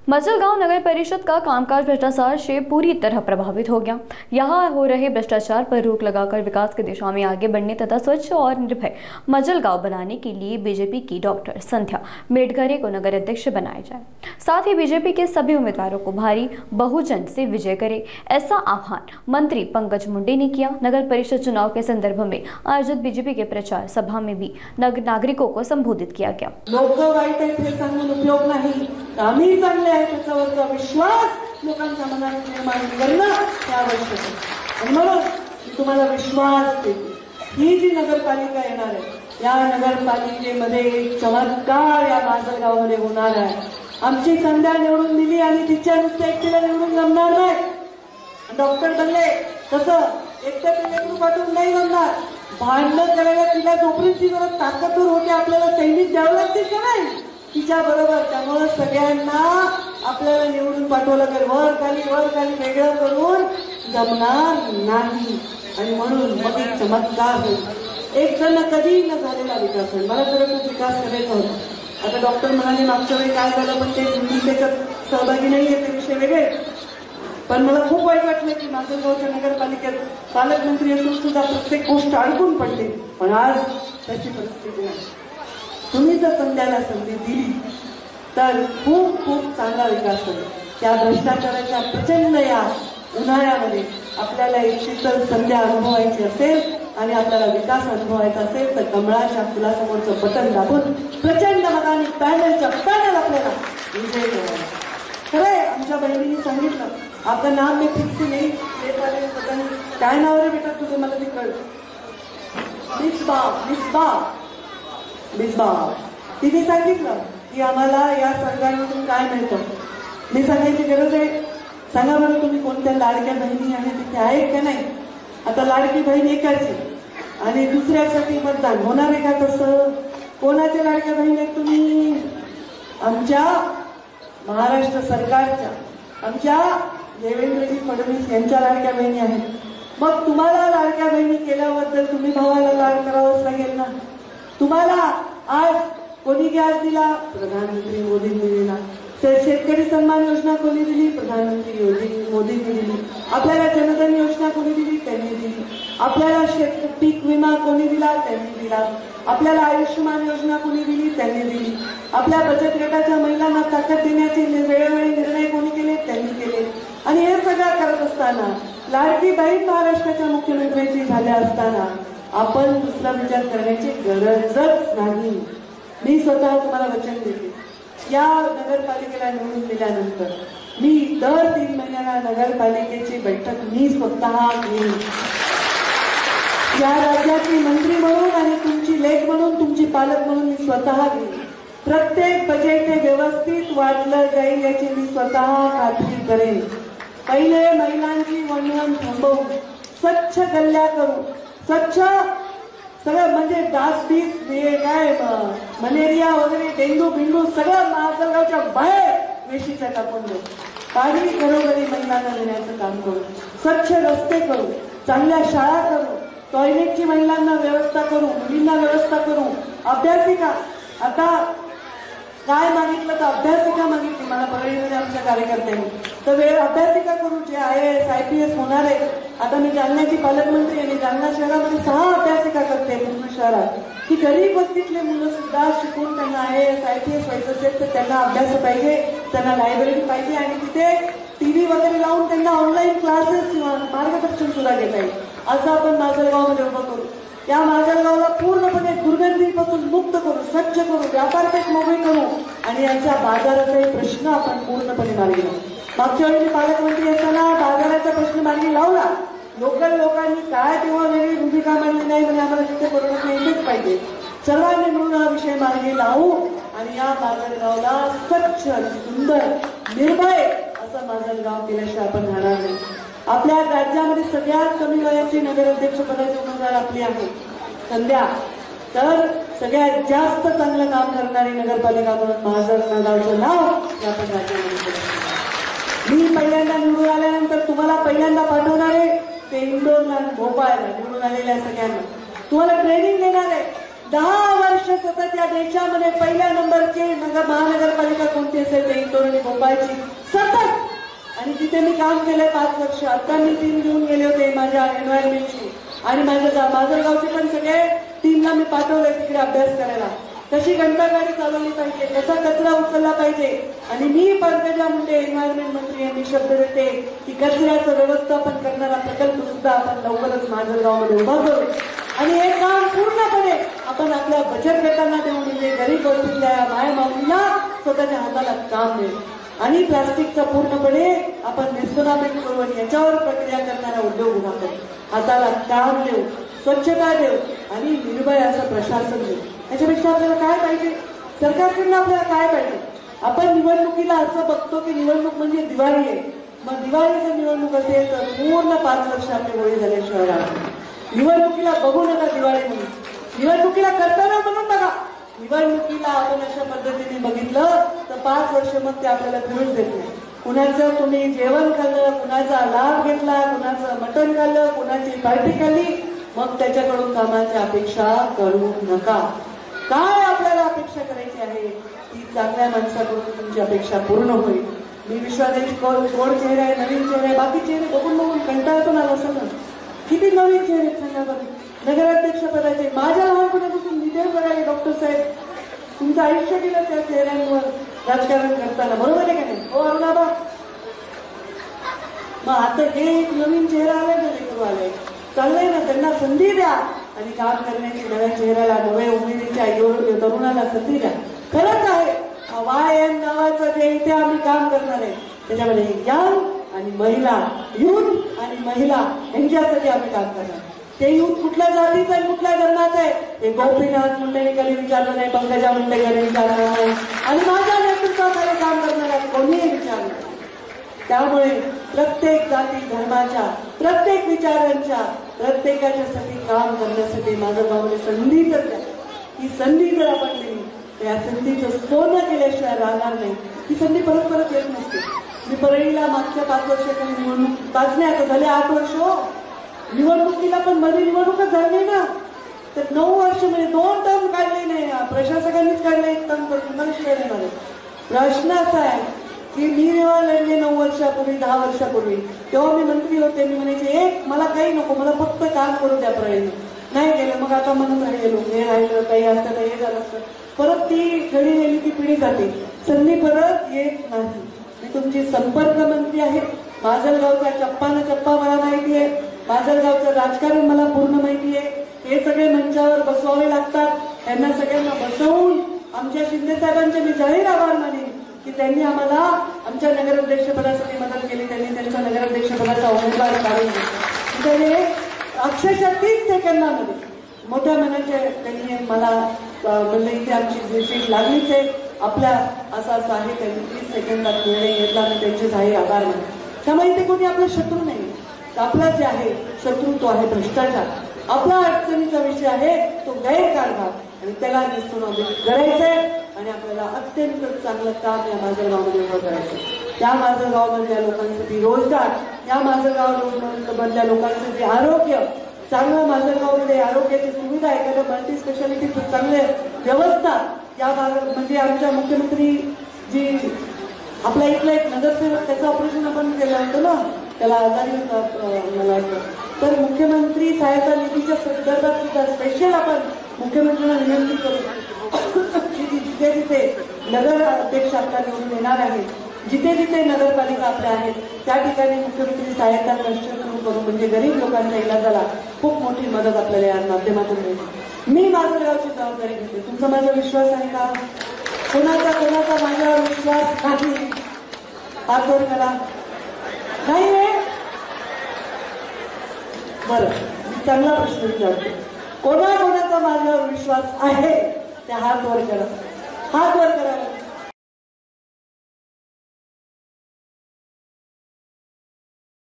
मजलगांव नगर परिषद का कामकाज भ्रष्टाचार से पूरी तरह प्रभावित हो गया। यहाँ हो रहे भ्रष्टाचार पर रोक लगाकर विकास की दिशा में आगे बढ़ने तथा स्वच्छ और निर्भय मजलगांव बनाने के लिए बीजेपी की डॉक्टर संध्या मेडघरे को नगर अध्यक्ष बनाया जाए। साथ ही बीजेपी के सभी उम्मीदवारों को भारी बहुजन से विजय करे, ऐसा आह्वान मंत्री पंकज मुंडे ने किया। नगर परिषद चुनाव के संदर्भ में आयोजित बीजेपी के प्रचार सभा में भी नागरिकों को संबोधित किया गया। लोक वाईट आहेत हे सांगून उपयोग नाही, आम्ही चांगले आहे त्याच्यावरचा विश्वास लोकांच्या मनात निर्माण करणं हे आवश्यक आहे। आणि म्हणून तुम्हाला विश्वास देते, ही जी नगरपालिका येणार आहे या नगरपालिकेमध्ये एक चमत्कार या माजलगावमध्ये होणार आहे। आमची संध्या निवडून दिली आणि तिच्या नुसत्या एकटीला निवडून जमणार नाही। डॉक्टर बनले तसं एकट्याचं लेकरू पाठवून नाही जमणार। भांडण करायला तिला जोपर्यंत जरा ताकदवर होते आपल्याला सैनिक द्यावं लागतील का नाही तिच्या बरोबर। त्यामुळे सगळ्यांना आपल्याला निवडून पाठवलं तर वर खाली वेगळं करून जमणार नाही। आणि म्हणून मग एक चमत्कार होईल, एक जण कधी न झालेला विकास होईल। मला तर खूप विकास करायचा होता। आता डॉक्टर म्हणाले मागच्या वेळी काय झालं पण ते त्याच्यात सहभागी नाही आहे, ते विषय वेगळे। पण मला खूप वाईट वाटलं की माजलगावच्या नगरपालिकेत पालकमंत्री असून सुद्धा प्रत्येक गोष्ट अडकून पडली। पण आज त्याची परिस्थिती नाही। तुम्ही जर संध्याला संधी दिली तर खूप खूप चांगला विकास होईल। त्या भ्रष्टाचाराच्या प्रचंड या उन्हाळ्यामध्ये आपल्याला एक शीतल संध्या अनुभवायची असेल आणि आपल्याला विकास अनुभवायचा असेल तर कमळाच्या फुलासमोरचं बटन दाबून प्रचंड मतांनी पॅनलच्या पॅनल आपल्याला विजय करायचा। खरंय आमच्या बहिणींनी सांगितलं आपलं नाम मी फिक्स नाही काय नाव रे बेटा तुझं मला ते कळलं। मिसबा तिने सांगितलं की आम्हाला या सरकारमधून काय मिळतं। मी सांगायची गरज आहे, सांगा बरं तुम्ही कोणत्या लाडक्या बहिणी आहेत तिथे आहेत का नाही। आता लाडकी बहीण एकाची आणि दुसऱ्यासाठी मतदान होणार आहे का तसं? कोणाच्या लाडक्या बहीण आहेत तुम्ही? आमच्या महाराष्ट्र सरकारच्या, आमच्या देवेंद्रजी फडणवीस यांच्या लाडक्या बहिणी आहेत। मग तुम्हाला लाडक्या बहिणी केल्याबद्दल तुम्ही भावाला लाड करावंच लागेल ना। तुम्हाला आज कोणी गॅस दिला? प्रधानमंत्री मोदींनी दिला। शेतकरी सन्मान योजना कोणी दिली? प्रधानमंत्री मोदींनी दिली। आपल्याला जनधन योजना कोणी दिली? त्यांनी दिली। आपल्याला पीक विमा कोणी दिला? त्यांनी दिला। आपल्याला आयुष्यमान योजना कोणी दिली? त्यांनी दिली। आपल्या बचत गटाच्या महिलांना ताकद देण्याचे वेळोवेळी निर्णय कोणी केले? त्यांनी केले। आणि हे सगळं करत असताना लाडकी बहीण महाराष्ट्राच्या मुख्यमंत्र्यांची झाल्या असताना आपण दुसरा विचार करण्याची गरजच नाही। मी स्वतः तुम्हाला वचन देते, या नगरपालिकेला निवडून दिल्यानंतर मी दर 3 महिन्याला नगरपालिकेची बैठक मी स्वतः घेईन। या राज्याची मंत्री म्हणून आणि तुमची लेख म्हणून, तुमची पालक म्हणून मी स्वतः घेईन। प्रत्येक बजेट हे व्यवस्थित वाटलं जाईल याची मी स्वतः खात्री करेन। पहिले महिलांची वणवण थांबवू, स्वच्छ गल्ल्या करू, स्वच्छ सगळं म्हणजे डास-बीस काय मलेरिया वगैरे डेंग्यू बिंडू सगळं माजलगावच्या बाहेर वेशीच्या टाकून देऊ। पाणी घरोघरी महिलांना देण्याचं काम करू, स्वच्छ रस्ते करू, चांगल्या शाळा करू, टॉयलेटची महिलांना व्यवस्था करू, मुलींना व्यवस्था करू। अभ्यासिका आता काय मागितलं तर अभ्यासिका मागितली मला परळीमध्ये आमच्या कार्यकर्त्यांनी, तर वेळ अभ्यासिका करू जे IAS IPS होणार आहे। आता मी जालन्याची पालकमंत्री आणि जालना शहरामध्ये 6 अभ्यासिका करते पूर्ण शहरात की गरीब वस्तीतले मुलं सुद्धा शिकून त्यांना IAS IPS व्हायचं असेल तर त्यांना अभ्यास पाहिजे, त्यांना लायब्ररी पाहिजे आणि तिथे TV वगैरे लावून त्यांना ऑनलाईन क्लासेस मार्गदर्शन सुद्धा घेता येईल। असं आपण माजलगावमध्ये उभं करू। या माजलगावला पूर्णपणे दुर्गंधीपासून मुक्त करू, स्वच्छ करू, व्यापारपेठ मोकळी करू आणि यांच्या बाजाराचाही प्रश्न आपण पूर्णपणे मार्गी लावू। मागच्या वेळी पालकमंत्री असताना बाजाराचा प्रश्न मार्गी लावला। लोकल लोकांनी काय तेव्हा वेगळी भूमिका मांडली नाही म्हणजे आम्हाला तिथे परवडत येतेच पाहिजे। सर्वांनी मिळून हा विषय मार्गी लावू आणि या माजलगावला स्वच्छ सुंदर निर्भय असं माजलगाव केल्याशिवाय आपण राहणार नाही। आपल्या राज्यामध्ये सगळ्यात कमी वयाची नगराध्यक्ष पदाची उमेदवार आपली आहे संध्या, तर सगळ्यात जास्त चांगलं काम करणारी नगरपालिका म्हणून माजलगावचं नाव आपण राज्यामध्ये मी पहिल्यांदा निवडून आल्यानंतर तुम्हाला पहिल्यांदा पाठवणार आहे ते इंदोरला भोपाळला निवडून आलेल्या सगळ्यांना तुम्हाला ट्रेनिंग देणार आहे। 10 वर्ष सतत या देशामध्ये पहिल्या नंबरची महानगरपालिका कोणती असेल ते इंदोर आणि भोपाळची सतत. आणि तिथे मी काम केलंय 5 वर्ष. आता मी टीम घेऊन गेले होते माझ्या एन्व्हायरमेंटची आणि माजलगावचे पण सगळे टीमला मी पाठवलंय तिकडे अभ्यास करायला. कशी घंटागाडी चालवली पाहिजे, कसा कचरा उचलला पाहिजे. आणि मी पंकजा मुंडे एन्व्हायरमेंट मंत्री यांनी शब्द देते की कचऱ्याचं व्यवस्थापन करणारा प्रकल्प सुद्धा आपण लवकरच माजलगावमध्ये उभा करू. आणि हे काम पूर्णपणे आपण आपल्या बचत गटांना देऊ, म्हणजे गरीब वस्तीतल्या माया माऊलीला स्वतःच्या हाताला काम देऊ. आणि प्लास्टिकचा पूर्णपणे आपण निस्तनाबूत करू आणि याच्यावर प्रक्रिया करणारा उद्योग उभा करू. हाताला काम देऊ, स्वच्छता देऊ आणि निर्भय असं प्रशासन देऊ. याच्यापेक्षा आपल्याला काय पाहिजे? सरकारकडनं आपल्याला काय पाहिजे? आपण निवडणुकीला असं बघतो की निवडणूक म्हणजे दिवाळी आहे. मग दिवाळीची निवडणूक असेल तर पूर्ण 5 वर्ष आपले वय झाले शहरात. निवडणुकीला बघू नका दिवाळी म्हणून, निवडणुकीला करताना म्हणून बघा. निवडणुकीला आपण अशा पद्धतीने बघितलं तर 5 वर्ष मग ते आपल्याला फिरून देत नाही. कुणाचं तुम्ही जेवण खाल्लं, कुणाचा लाभ घेतला, कुणाचं मटण खाल्लं, कुणाची पार्टी खाल्ली, मग त्याच्याकडून कामाची अपेक्षा करू नका. काय आपल्याला अपेक्षा करायची आहे ती चांगल्या माणसाकडून तुमची अपेक्षा पूर्ण होईल. मी विश्वासाची गोड चेहरा आहे, नवीन चेहरा आहे, बाकी चेहरे बघून बघून कंटाळून आला असं ना. किती नवीन चेहरे सांगा बरं. नगराध्यक्ष पदाचे माझ्या लहानपणापासून निदेश बघायला डॉक्टर साहेब तुमचं आयुष्य गेलं त्या चेहऱ्यांवर राजकारण करताना, बरोबर आहे का नाही? हो अरुणाबा. मग आता हे एक नवीन चेहरा आलाय ना, लेकरू आलाय, चांगलंय ना. त्यांना संधी द्या आणि काम करण्याची, नव्या चेहऱ्याला, नव्या उमेदीच्या तरुणाला संधी द्या. खरंच आहे YM नावाचं जे इथे आम्ही काम करणार आहे त्याच्यामध्ये यंग आणि महिला, युथ आणि महिला यांच्यासाठी आम्ही काम करणार. ते युथ कुठल्या जातीचं आहे, कुठल्या धर्माचं आहे ते गोपीनाथ मुंडेने कधी विचारलं नाही, पंकजा मुंडे कधी विचारलं नाही आणि माझ्या नेतृत्वाखाली काम करणाऱ्या कोणीही विचारलं नाही. त्यामुळे प्रत्येक जाती धर्माच्या, प्रत्येक विचारांच्या, प्रत्येकाच्यासाठी काम करण्यासाठी माझं गावाने संधी तर द्या. ही संधी जर आपण दिली तर या संधीचं सोनं केल्याशिवाय राहणार नाही. ही संधी परत परत येत नसते. मी परळीला मागच्या 5 वर्षाखाली निवडणूक, 5 नाही आता झाले 8 वर्ष हो. निवडणुकीला पण मध्ये निवडणूकच झाली ना, तर 9 वर्ष म्हणजे 2 टर्म काढले नाही. प्रशासकांनीच काढले 1 टर्म करून. मला शिवाय नाही. प्रश्न असा आहे की मी जेव्हा लढले 9 वर्षापूर्वी, 10 वर्षापूर्वी, तेव्हा मी मंत्री होते. मी म्हणायचे मला काही नको, मला फक्त काम करू द्या परळीने. नाही केलं मग आता म्हणत राहिलो, हे राहिलं, काही असतं तर हे झालं असतं. परत ती घडी गेली की पिढी जाते, संधी परत येत नाही. मी तुमची संपर्क मंत्री आहे. माजलगावचा चप्पा न चप्पा मला माहिती आहे. माजलगावचं राजकारण मला पूर्ण माहिती आहे. हे सगळे मंचावर बसवावे लागतात. त्यांना सगळ्यांना बसवून आमच्या शिंदे साहेबांचे मी जाहीर आभार मानेन की त्यांनी आम्हाला आमच्या नगराध्यक्षपदासाठी मदत केली. त्यांनी त्यांच्या नगराध्यक्षपदाचा उमेदवार काढून दिला. अक्षरशः 30 सेकंदामध्ये मोठ्या मनाचे त्यांनी मला म्हणलं इथे आमची सीट लागलीच आहे, आपल्या असं असं आहे. त्यांनी 30 सेकंदात निर्णय घेतला आणि त्यांचे जाहीर आभार मानले. त्यामुळे इथे कोणी आपला शत्रू नाही. आपला जे आहे शत्रू तो आहे भ्रष्टाचार. आपला अडचणीचा विषय आहे तो गैरकारभार आणि त्याला निस्तनाबूत करायचंय आणि आपल्याला अत्यंत चांगलं काम या माजलगावमध्ये उभं करायचं. त्या माजलगावमधल्या लोकांसाठी रोजगार, या माजलगावमधल्या लोकांसाठी आरोग्य, चांगलं माजलगावमध्ये आरोग्याची सुविधा, एखाद्या मल्टी स्पेशालिटी चांगले व्यवस्था या भागात. म्हणजे आमच्या मुख्यमंत्री जी आपला इथला एक नगरसेवक त्याचं ऑपरेशन आपण केलं होतं ना, त्याला आजारी होता मला वाटतं, तर मुख्यमंत्री सहायता निधीच्या संदर्भात सुद्धा स्पेशल आपण मुख्यमंत्र्यांना विनंती करू की जिथे जिथे नगर अध्यक्ष आपला निवडून येणार आहे, जिथे जिथे नगरपालिका आपल्या आहेत त्या ठिकाणी मुख्यमंत्री सहायता ट्रस्ट सुरू करू, म्हणजे गरीब लोकांच्या इलाजाला खूप मोठी मदत आपल्याला या माध्यमातून मिळेल. मी माजलगावची जबाबदारी घेते. तुमचा माझा विश्वास आहे का? कोणाचा माझ्यावर विश्वास नाही? हात वर करा. नाही रे, बरं मी चांगला प्रश्न विचारतो. कोणाचा माझ्यावर विश्वास आहे ते हात वर करा. हात वर करा.